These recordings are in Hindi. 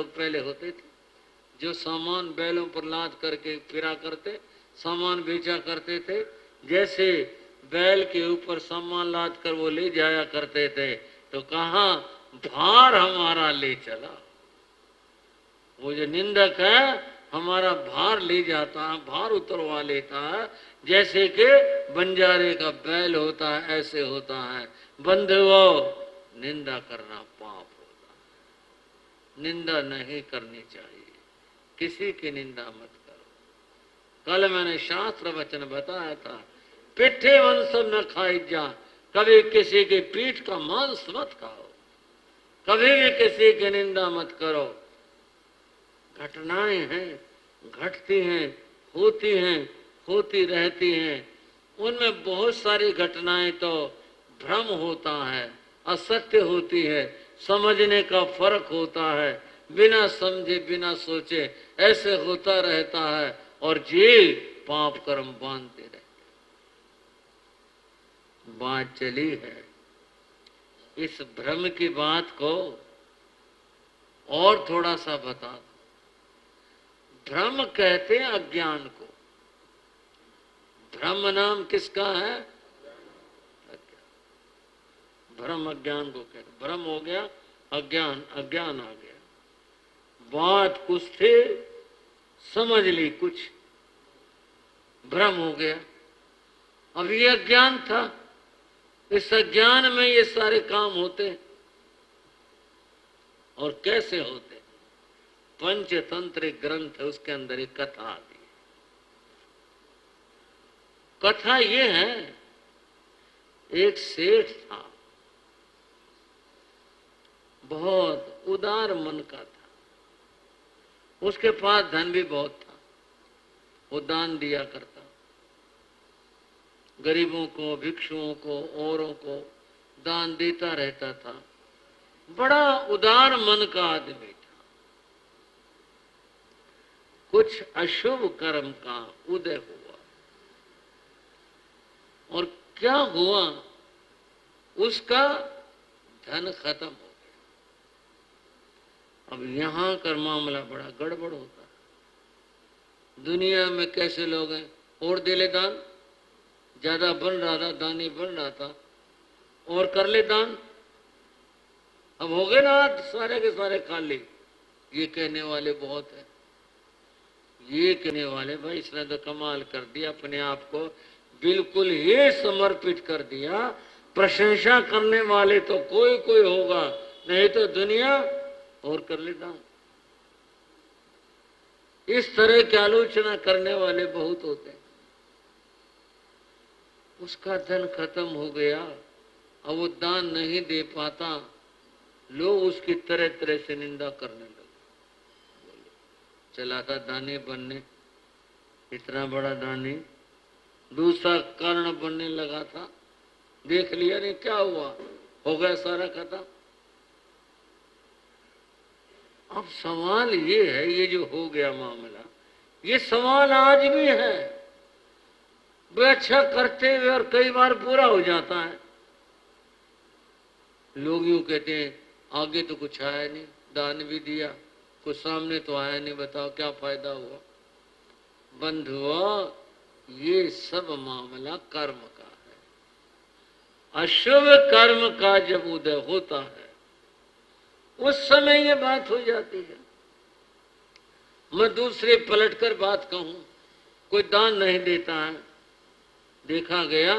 लोग पहले होते थे जो सामान बैलों पर लाद करके फिरा करते, सामान बेचा करते थे। जैसे बैल के ऊपर सामान लाद कर वो ले जाया करते थे, तो कहाँ भार हमारा ले चला। वो जो निंदक है हमारा भार ले जाता है, भार उतरवा लेता है। जैसे कि बंजारे का बैल होता है ऐसे होता है। बंधुओं, निंदा करना पाप होता है, निंदा नहीं करनी चाहिए, किसी की निंदा मत करो। कल मैंने शास्त्र वचन बताया था, पिट्ठे वंश न खाई जा, कभी किसी की पीठ का मांस मत खाओ, कभी भी किसी की निंदा मत करो। घटनाएं हैं, घटती हैं, होती रहती हैं। उनमें बहुत सारी घटनाएं तो भ्रम होता है, असत्य होती है, समझने का फर्क होता है, बिना समझे बिना सोचे ऐसे होता रहता है और जी पाप कर्म बांधते रहते। बात चली है, इस भ्रम की बात को और थोड़ा सा बता दो। भ्रम कहते हैं अज्ञान को। भ्रम नाम किसका है? भ्रम अज्ञान को कहते। भ्रम हो गया अज्ञान, अज्ञान आ गया। बात कुछ थी, समझ ली कुछ, भ्रम हो गया। अब ये अज्ञान था, इस अज्ञान में ये सारे काम होते। और कैसे होते? पंचतंत्र ग्रंथ है, उसके अंदर एक कथा आती है। कथा ये है, एक सेठ था, बहुत उदार मन का था, उसके पास धन भी बहुत था, वो दान दिया करता, गरीबों को, भिक्षुओं को, औरों को दान देता रहता था। बड़ा उदार मन का आदमी था। कुछ अशुभ कर्म का उदय हुआ, और क्या हुआ, उसका धन खत्म हो गया। अब यहां का मामला बड़ा गड़बड़ होता है। दुनिया में कैसे लोग हैं, और दे ले दान, ज्यादा बन रहा था, दानी बन रहा था, और कर ले दान। अब हो गए ना सारे के सारे खाली। ये कहने वाले बहुत है, ये कहने वाले भाई इसने तो कमाल कर दिया, अपने आप को बिल्कुल ही समर्पित कर दिया। प्रशंसा करने वाले तो कोई कोई होगा, नहीं तो दुनिया और कर ले दान। इस तरह की आलोचना करने वाले बहुत होते हैं। उसका धन खत्म हो गया, अब वो दान नहीं दे पाता, लोग उसकी तरह तरह से निंदा करने लगे। चला था दानी बनने, इतना बड़ा दानी, दूसरा कर्ण बनने लगा था, देख लिया नहीं क्या हुआ, हो गया सारा खत्म। अब सवाल ये है, ये जो हो गया मामला, ये सवाल आज भी है। वो अच्छा करते हुए और कई बार पूरा हो जाता है। लोग यूं कहते हैं आगे तो कुछ आया नहीं, दान भी दिया, कुछ सामने तो आया नहीं, बताओ क्या फायदा हुआ। बंधुओं, ये सब मामला कर्म का है। अशुभ कर्म का जब उदय होता है उस समय ये बात हो जाती है। मैं दूसरे पलटकर बात कहूं, कोई दान नहीं देता है, देखा गया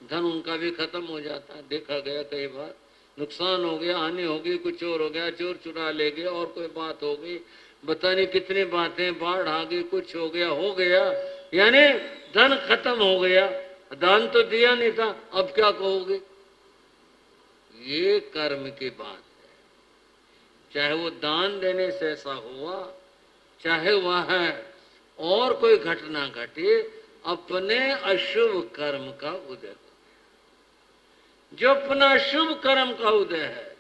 धन उनका भी खत्म हो जाता है। देखा गया कई बार नुकसान हो गया, हानि हो गई, कुछ चोर हो गया, चोर चुरा ले गया, और कोई बात हो गई, बता नहीं कितनी बातें, बाढ़ आ गई, कुछ हो गया, यानी धन खत्म हो गया। दान तो दिया नहीं था, अब क्या कहोगे? ये कर्म की बात है। चाहे वो दान देने से ऐसा हुआ, चाहे वह और कोई घटना घटी, अपने अशुभ कर्म का उदय हो। जो अपना शुभ कर्म का उदय है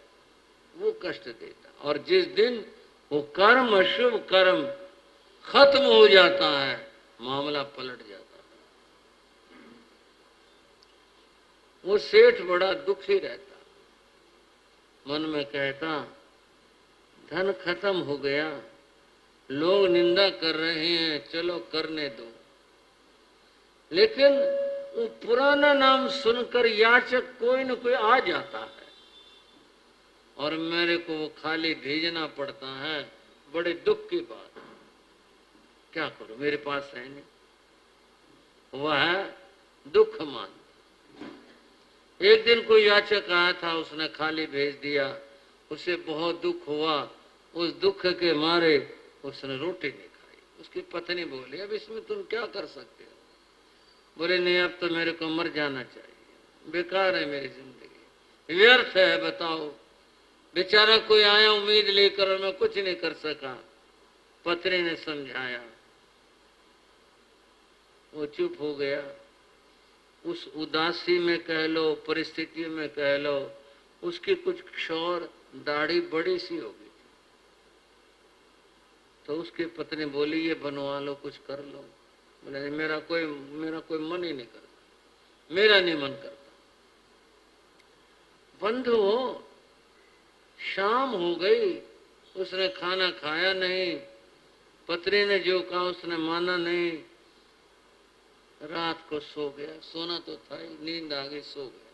वो कष्ट देता, और जिस दिन वो कर्म, अशुभ कर्म खत्म हो जाता है, मामला पलट जाता है। वो सेठ बड़ा दुखी रहता, मन में कहता धन खत्म हो गया, लोग निंदा कर रहे हैं, चलो करने दो। लेकिन वो पुराना नाम सुनकर याचक कोई न कोई आ जाता है और मेरे को वो खाली भेजना पड़ता है। बड़े दुख की बात, क्या करूं, मेरे पास है नहीं। वह दुख मान। एक दिन कोई याचक आया था, उसने खाली भेज दिया, उसे बहुत दुख हुआ। उस दुख के मारे उसने रोटी नहीं खाई। उसकी पत्नी बोली, अब इसमें तुम क्या कर सकते हो? बोले, नहीं, अब तो मेरे को मर जाना चाहिए, बेकार है मेरी जिंदगी, व्यर्थ है। बताओ, बेचारा कोई आया उम्मीद लेकर और मैं कुछ नहीं कर सका। पत्नी ने समझाया, वो चुप हो गया। उस उदासी में कह लो, परिस्थितियों में कह लो, उसकी कुछ क्षौर दाढ़ी बड़ी सी हो गई। तो उसकी पत्नी बोली, ये बनवा लो, कुछ कर लो। बोले, मेरा कोई मन ही नहीं करता, मेरा नहीं मन करता। बंधु, शाम हो गई, उसने खाना खाया नहीं, पत्नी ने जो कहा उसने माना नहीं। रात को सो गया, सोना तो था ही, नींद आ गई, सो गया।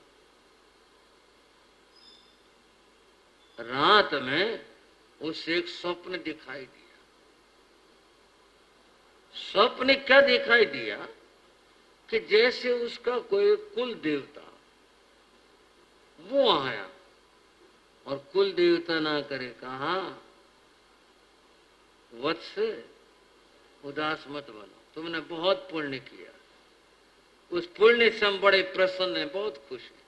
रात में उसे एक स्वप्न दिखाई दिया। स्वप्न क्या दिखाई दिया कि जैसे उसका कोई कुल देवता वो आया और कुल देवता ना करे, कहा, वत्स, उदास मत बनो, तुमने बहुत पुण्य किया, उस पुण्य से हम बड़े प्रसन्न हैं, बहुत खुश हैं।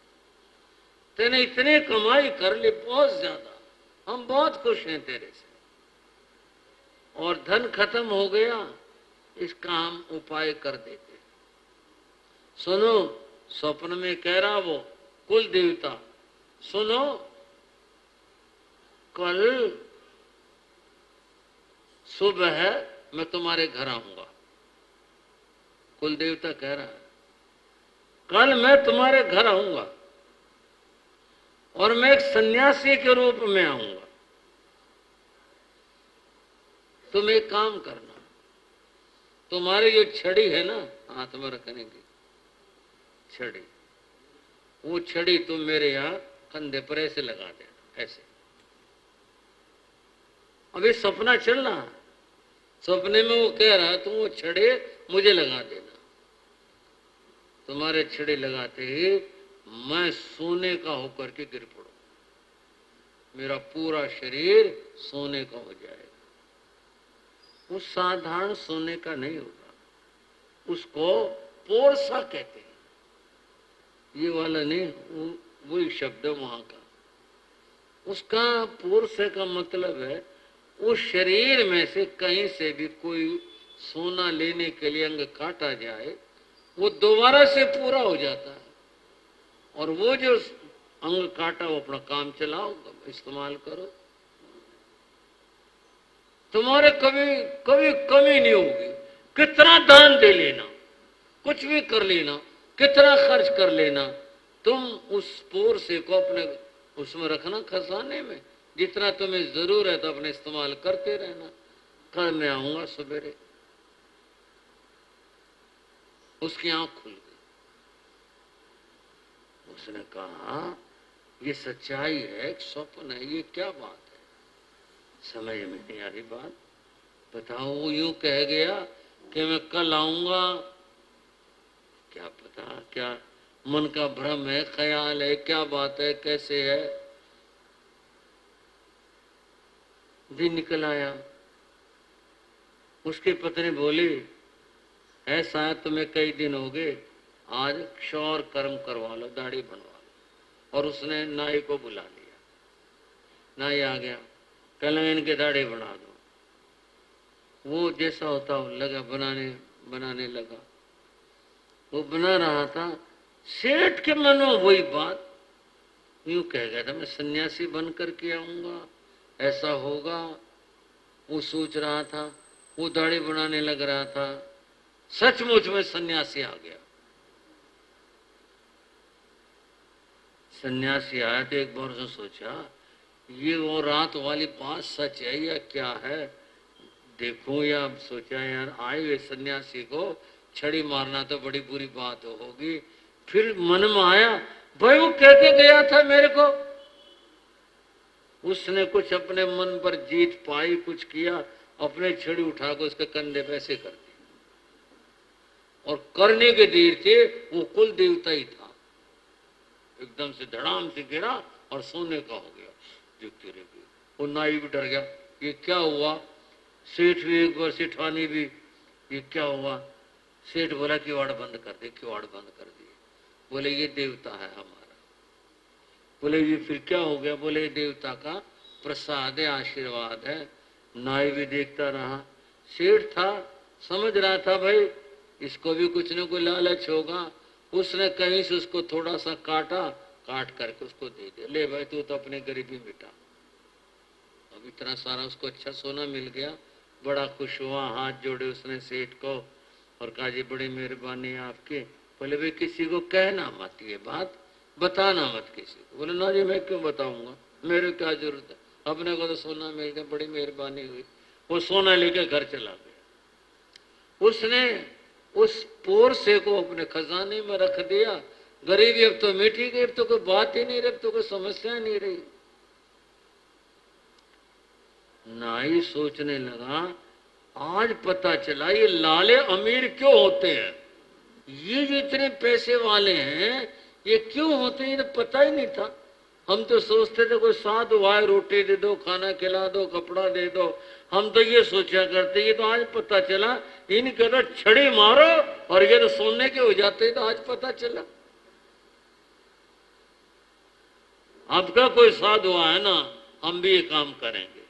तेने इतने कमाई कर ली, बहुत ज्यादा, हम बहुत खुश हैं तेरे से। और धन खत्म हो गया, इसका हम उपाय कर देते। सुनो, स्वप्न में कह रहा वो कुल देवता, सुनो, कल सुबह मैं तुम्हारे घर आऊंगा। कुल देवता कह रहा है, कल मैं तुम्हारे घर आऊंगा और मैं एक सन्यासी के रूप में आऊंगा। तुम एक काम करना, तुम्हारी जो छड़ी है ना हाथ में रखने की छड़ी, वो छड़ी तुम मेरे यहाँ कंधे पर ऐसे लगा देना, ऐसे। अभी सपना चल रहा है, सपने में वो कह रहा तुम वो छड़ी मुझे लगा देना। तुम्हारे छड़ी लगाते ही मैं सोने का होकर के गिर पड़ूं, मेरा पूरा शरीर सोने का हो जाएगा। वो साधारण सोने का नहीं होगा, उसको पोरसा कहते हैं। ये वाला नहीं, वही शब्द है वहां का। उसका पोरसे का मतलब है उस शरीर में से कहीं से भी कोई सोना लेने के लिए अंग काटा जाए, वो दोबारा से पूरा हो जाता है। और वो जो अंग काटा वो अपना काम चलाओ, इस्तेमाल करो, तुम्हारे कभी कभी कमी नहीं होगी। कितना दान दे लेना, कुछ भी कर लेना, कितना खर्च कर लेना, तुम उस पोरसे को अपने उसमें रखना, खजाने में। जितना तुम्हें जरूर है तो अपने इस्तेमाल करते रहना। कल मैं आऊंगा सवेरे। उसकी आंख खुल गई। उसने कहा, ये सच्चाई है, एक स्वप्न है, ये क्या बात है? समझ में नहीं आ रही बात। बताओ, वो यूं कह गया कि मैं कल आऊंगा, क्या पता क्या मन का भ्रम है, ख्याल है, क्या बात है, कैसे है। दिन निकल आया। उसकी पत्नी बोली, ऐसा तुम्हें कई दिन हो गए, आज क्षौर कर्म करवा लो, दाढ़ी बनवा लो। और उसने नाई को बुला लिया। नाई आ गया, कल इनके दाढ़ी बना दो। वो जैसा होता हो लगा बनाने लगा। वो बना रहा था, सेठ के मन में वही बात, यूं कह गया था, मैं सन्यासी बन करके आऊंगा, ऐसा होगा। वो सोच रहा था, वो दाढ़ी बनाने लग रहा था। सचमुच में सन्यासी आ गया। सन्यासी आया तो एक बार उसने सोचा, ये वो रात वाली बात सच है या क्या है देखो। या सोचा यार आए हुए सन्यासी को छड़ी मारना तो बड़ी बुरी बात होगी। फिर मन में आया भाई वो कह के गया था मेरे को, उसने कुछ अपने मन पर जीत पाई, कुछ किया, अपने छड़ी उठाकर उसके कंधे पे ऐसे कर दी और करने के देर से वो कुल देवता ही था, एकदम से धड़ाम से गिरा और सोने का हो गया। देखते रह गए, वो नाई भी डर गया, ये क्या हुआ। सेठ भी एक बार सेठानी भी, ये क्या हुआ। सेठ बोला किवाड़ बंद कर दे, किवाड़ बंद कर दिए। बोले ये देवता है हमारा। बोले ये फिर क्या हो गया। बोले ये देवता का प्रसाद है, आशीर्वाद है। नाई भी देखता रहा। सेठ था, समझ रहा था भाई इसको भी कुछ न कोई लालच होगा। उसने कहीं से उसको थोड़ा सा काटा, काट करके उसको दे दिया, ले भाई तू तो अपनी गरीबी मिटा। अब इतना सारा उसको अच्छा सोना मिल गया, बड़ा खुश हुआ, हाथ जोड़े उसने सेठ को और कहा जी बड़ी मेहरबानी है आपकी। बोले भाई किसी को कहना मत, ये बात बताना मत किसी को। बोले ना जी मैं क्यों बताऊंगा, मेरे क्या जरूरत है, अपने को तो सोना मिल गया, बड़ी मेहरबानी हुई। वो सोना लेके घर चला गया। उसने उस पोरसे को अपने खजाने में रख दिया। गरीबी अब तो मिटी गई, अब तो कोई बात ही नहीं रही, अब तो कोई समस्या नहीं रही। नाई सोचने लगा आज पता चला ये लाले अमीर क्यों होते हैं, ये जो इतने पैसे वाले हैं ये क्यों होते हैं, ये तो पता ही नहीं था। हम तो सोचते थे कोई साधु आए रोटी दे दो, खाना खिला दो, कपड़ा दे दो, हम तो ये सोचा करते। ये तो आज पता चला इनके तो छड़ी मारो और ये तो सोने के हो जाते, तो आज पता चला। आपका कोई साधु आए ना हम भी ये काम करेंगे।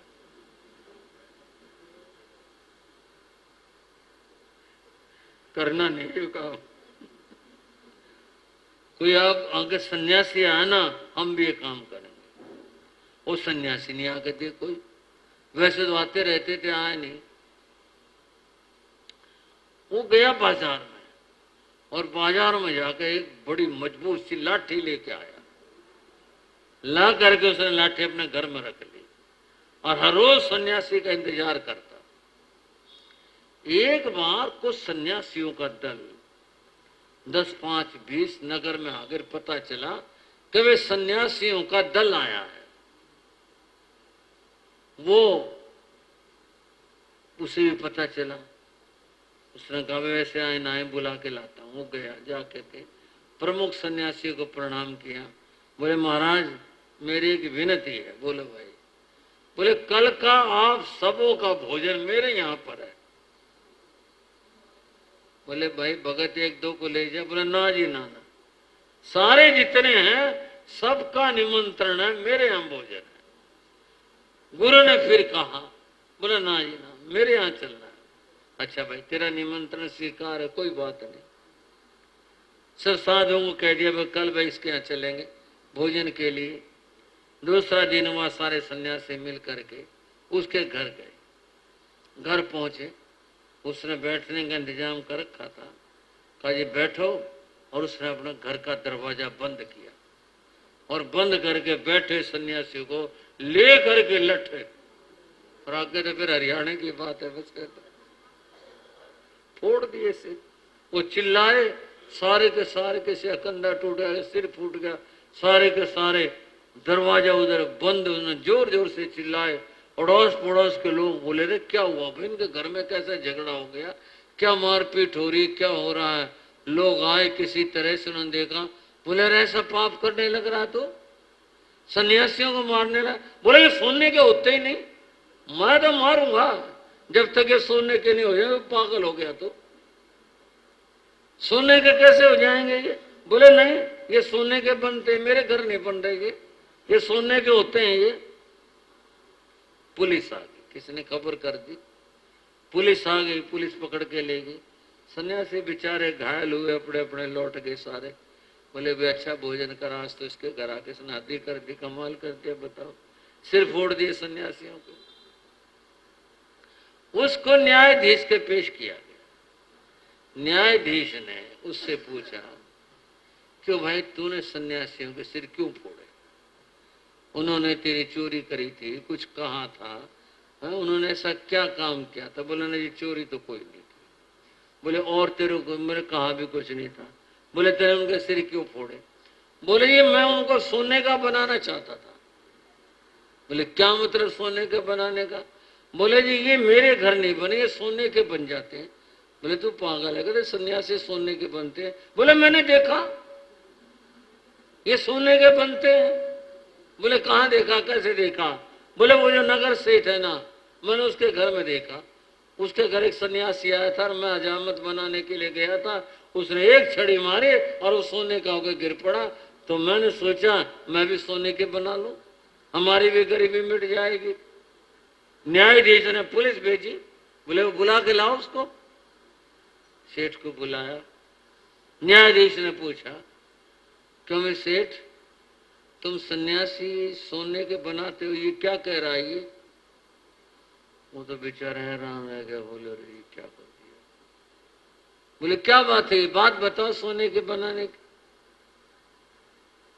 करना नहीं काम। कोई आप आगे सन्यासी आया ना हम भी ये काम करेंगे। वो सन्यासी नहीं आके दे कोई, वैसे तो आते रहते थे, आए नहीं। वो गया बाजार में और बाजार में जाकर एक बड़ी मजबूत सी लाठी लेके आया। ला करके उसने लाठी अपने घर में रख ली और हर रोज सन्यासी का इंतजार करता। एक बार कुछ सन्यासियों का दल 10, 5, 20 नगर में आकर पता चला कि वे सन्यासियों का दल आया है। वो उसे भी पता चला। उसने कहा वैसे आए ना बुला के लाता हूँ। वो गया, जाके के प्रमुख सन्यासी को प्रणाम किया। बोले महाराज मेरी एक विनती है। बोले भाई। बोले कल का आप सबों का भोजन मेरे यहाँ पर है। बोले भाई भगत 1-2 को ले जाए। बोले ना जी ना, सारे जितने हैं सबका निमंत्रण है, मेरे यहाँ भोजन है। गुरु ने फिर कहा। बोले ना जी ना, मेरे यहाँ चलना है। अच्छा भाई तेरा निमंत्रण स्वीकार है, कोई बात नहीं। सब साधुओं को कह दिया भाई कल भाई इसके यहाँ चलेंगे भोजन के लिए। दूसरा दिन वहां सारे सन्यासी मिल करके उसके घर गए। घर पहुंचे, उसने बैठने का इंतजाम कर रखा था। कहा जी बैठो, और उसने अपना घर का दरवाजा बंद किया और बंद करके बैठे सन्यासी को ले करके लठे। और आगे तो फिर हरियाणा की बात है, बस कहते फोड़ दिए से। वो चिल्लाए, सारे के से कंधा टूट गया, सिर फूट गया, सारे के सारे दरवाजा उधर बंद। उन्होंने जोर जोर से चिल्लाए। अड़ोस पड़ोस के लोग बोले रे क्या हुआ भाई, इनके घर में कैसा झगड़ा हो गया, क्या मारपीट हो रही, क्या हो रहा है। लोग आए, किसी तरह से उन्होंने देखा। बोले रे ऐसा पाप करने लग रहा तो सन्यासियों को मारने लगा। बोले ये सोने के होते ही नहीं, मैं तो मारूंगा जब तक ये सोने के नहीं हो जाए। पागल हो गया तो सोने के कैसे हो जाएंगे ये। बोले नहीं ये सोने के बनते, मेरे घर नहीं बन रहे, ये सोने के होते हैं ये। पुलिस आ गई, किसने खबर कर दी, पुलिस आ गई, पुलिस पकड़ के ले गई। सन्यासी बेचारे घायल हुए, अपने अपने लौट गए सारे। बोले भी अच्छा भोजन करा, आज तो इसके घर आके स्नादी कर दी, कमाल कर दिया, बताओ सिर फोड़ दिए सन्यासियों को। उसको न्यायाधीश के पेश किया गया। न्यायाधीश ने उससे पूछा क्यों भाई तूने सन्यासियों के सिर क्यों फोड़े। उन्होंने तेरी चोरी करी थी, कुछ कहा था, उन्होंने ऐसा क्या काम किया था? बोले नहीं, चोरी तो कोई नहीं थी। बोले और तेरे को? मैंने कहा भी कुछ नहीं था। बोले तेरे उनके सिर क्यों फोड़े? बोले ये मैं उनको सोने का बनाना चाहता था। बोले क्या मतलब सोने के बनाने का? बोले जी ये मेरे घर नहीं बने, ये सोने के बन जाते हैं। बोले तू पागल है? कहते सन्यासी सोने के बनते हैं। बोले मैंने देखा ये सोने के बनते हैं। बोले कहाँ देखा, कैसे देखा? बोले वो जो नगर सेठ है ना, मैंने उसके घर में देखा। उसके घर एक सन्यासी आया था और मैं हजामत बनाने के लिए गया था। उसने एक छड़ी मारी और वो सोने का होकर गिर पड़ा। तो मैंने सोचा मैं भी सोने के बना लूं, हमारी भी गरीबी मिट जाएगी। न्यायाधीश ने पुलिस भेजी। बोले वो बुला के लाओ उसको। सेठ को बुलाया। न्यायाधीश ने पूछा क्यों मैं सेठ, तुम सन्यासी सोने के बनाते हो, ये क्या कह रहा है? ये वो तो बेचारा हैरान रह गया। बोले अरे क्या कर दिया? बोले क्या बात है, बात बताओ सोने के बनाने की।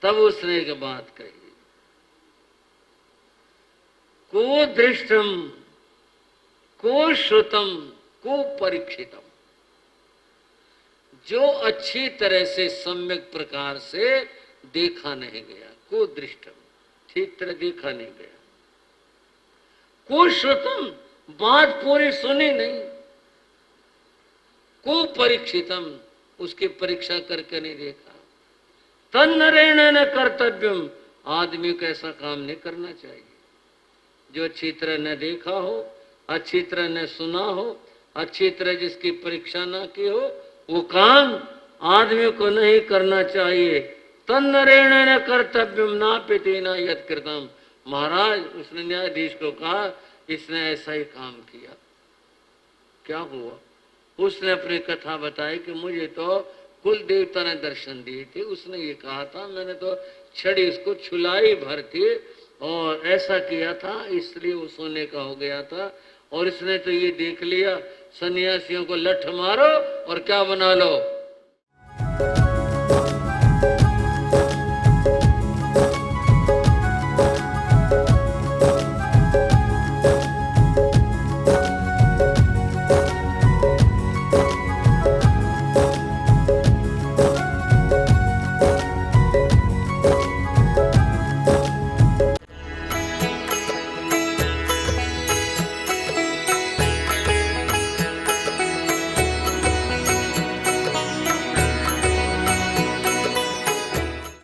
तब उसने एक बात कही, को दृष्टम को श्रुतम को परीक्षितम। जो अच्छी तरह से सम्यक प्रकार से देखा नहीं गया, को दृष्टम, ठीक तरह देखा नहीं गया। को श्रुतम, बात पूरी सुनी नहीं। को परीक्षितम, उसकी परीक्षा करके नहीं देखा। तन्नरेण न कर्तव्यम, आदमी को ऐसा काम नहीं करना चाहिए। जो अच्छी तरह न देखा हो, अच्छी तरह न सुना हो, अच्छी तरह जिसकी परीक्षा ना की हो, वो काम आदमी को नहीं करना चाहिए। तन्नरेण न कर्तव्यम नाप्यते न यत् कृतम। महाराज उसने न्यायाधीश को कहा इसने ऐसा ही काम किया। क्या हुआ? उसने अपनी कथा बताई कि मुझे तो कुल देवता ने दर्शन दिए थे। उसने ये कहा था मैंने तो छड़ी उसको छुलाई भर थी और ऐसा किया था, इसलिए वो सोने का हो गया था। और इसने तो ये देख लिया सन्यासियों को लठ मारो और क्या बना लो,